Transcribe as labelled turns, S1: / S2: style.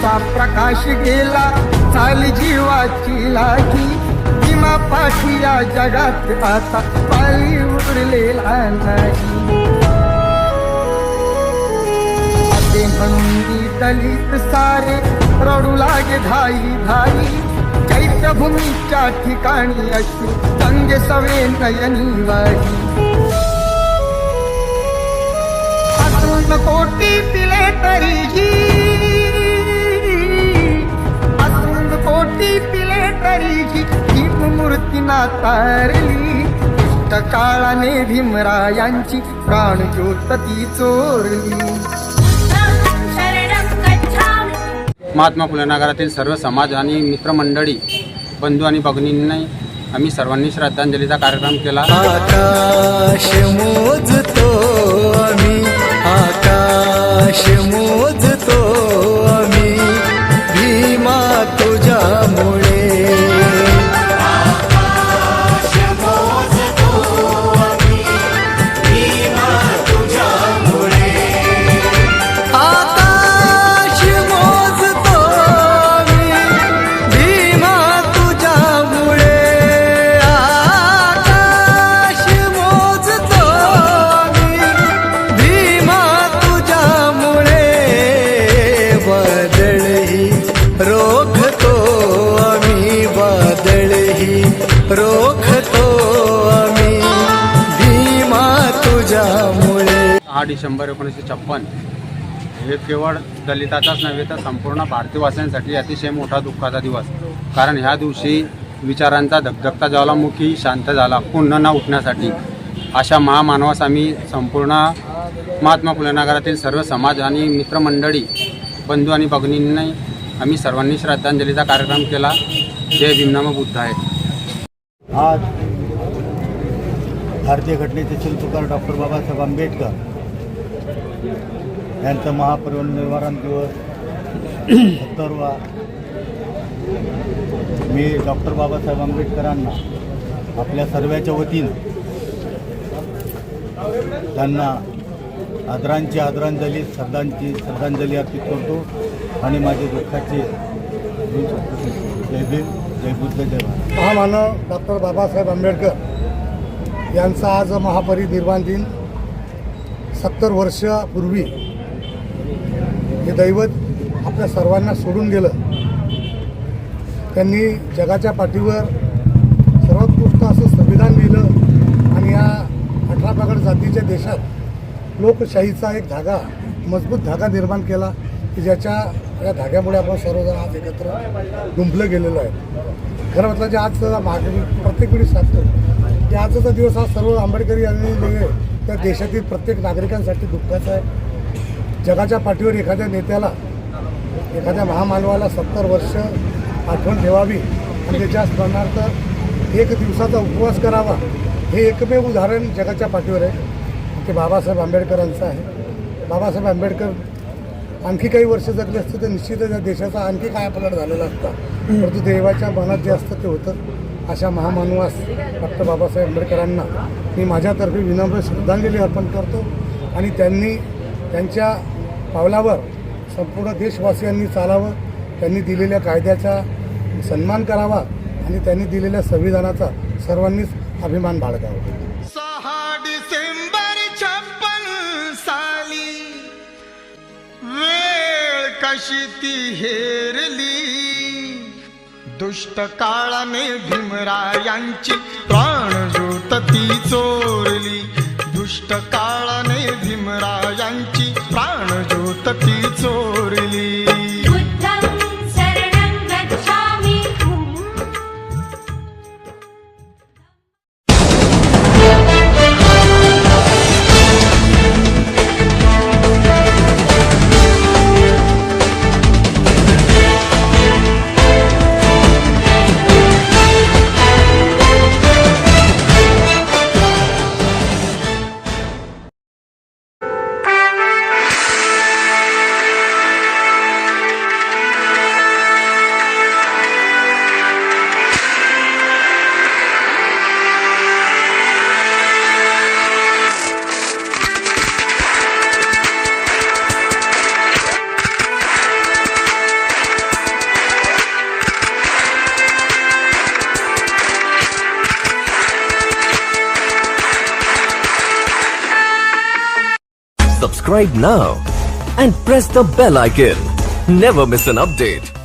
S1: ज्योतीचा प्रकाश गेला, चाल जीवाची लागी. भीमा पाठी या जगात आता पायी उरलेला नाही. असे म्हणून दलित सारे रडू लागे धाई धाई. चैत्यभूमीच्या ठिकाणी अशी गंगे सवे नयनी वाही. असून कोटी पिले तरीही, असून कोटी पिले तरीही भीम मूर्ती नातारली. दुष्ट काळाने भीमरायांची प्राणज्योत ती चोरली.
S2: महात्मा फुले नगरातील सर्व समाज आणि मित्रमंडळी, बंधू आणि भगिनींनी आम्ही सर्वांनी श्रद्धांजलीचा कार्यक्रम केला.
S3: आकाश मोजतो आम्ही, आकाश मोजतो आम्ही, भीमा तुझ्यामुळे. रोखतो आम्ही भीमा तुझ्यामुळे.
S2: 8 डिसेंबर 1956 हे केवळ दलिताचाच नव्हे तर संपूर्ण भारतीयवासियांसाठी अतिशय मोठा दुःखाचा दिवस. कारण ह्या दिवशी विचारांचा धगधगता ज्वालामुखी शांत झाला पुन्हा न उठण्यासाठी. अशा महामानवास आम्ही संपूर्ण महात्मा फुले नगरातील सर्व समाज आणि मित्रमंडळी, बंधू आणि भगिनींनी आम्ही सर्वांनी श्रद्धांजलीचा कार्यक्रम केला. जय भीमनाम बुद्ध आहे.
S4: आज भारतीय घटनेचे शिल्पकार डॉक्टर बाबासाहेब आंबेडकर यांचा महापरिनिर्वाण दिवस 70वा. मी डॉक्टर बाबासाहेब आंबेडकरांना आपल्या सर्वांच्या वतीनं त्यांना आदरांजली श्रद्धांजली अर्पित करतो आणि माझे दुःखाचे जय भीम, जय बुद्ध, जय भारत.
S5: महामानव डॉक्टर बाबासाहेब आंबेडकर यांचा आज महापरिनिर्वाण दिन. 70 वर्षापूर्वी हे दैवत आपल्या सर्वांना सोडून गेलं. त्यांनी जगाच्या पाठीवर सर्वोत्कृष्ट असं संविधान लिहिलं आणि या 18 पगड जातीच्या देशात लोकशाहीचा एक धागा, मजबूत धागा निर्माण केला की ज्याच्या या धाग्यामुळे आपण सर्वजण आज एकत्र गुंफलं गेलेलो आहे. खरं म्हटलं जे आज प्रत्येक वेळी साधतो की आजचा दिवस हा सर्व आंबेडकरी यांनी त्या देशातील प्रत्येक नागरिकांसाठी दुःखाचा आहे. जगाच्या पाठीवर एखाद्या नेत्याला, एखाद्या महामानवाला 70 वर्ष आठवण ठेवावी आणि त्याच्या स्मरणार्थ एक दिवसाचा उपवास करावा, हे एकमेव उदाहरण जगाच्या पाठीवर आहे ते बाबासाहेब आंबेडकरांचं आहे. बाबासाहेब आंबेडकर आणखी काही वर्ष जगले असते तर निश्चितच या देशाचा आणखी कायापालट झालेला असता. परंतु देवाच्या मनात जे असतं ते होतं. अशा महामानवास डॉक्टर बाबासाहेब आंबेडकरांना मी माझ्यातर्फे विनम्र श्रद्धांजली अर्पण करतो आणि त्यांनी त्यांच्या पावलावर संपूर्ण देशवासियांनी चालावं, त्यांनी दिलेल्या कायद्याचा सन्मान करावा आणि त्यांनी दिलेल्या संविधानाचा सर्वांनीच अभिमान बाळगावा.
S1: 6 डिसेंबर 56 साली वेळ कशी ती हेरली. दुष्ट काळाने भीमरायांची प्राणज्योत ती चोरली. दुष्ट काळाने भीमरायांची प्राणज्योत ती चोरली.
S6: Subscribe now and press the bell icon. Never miss an update.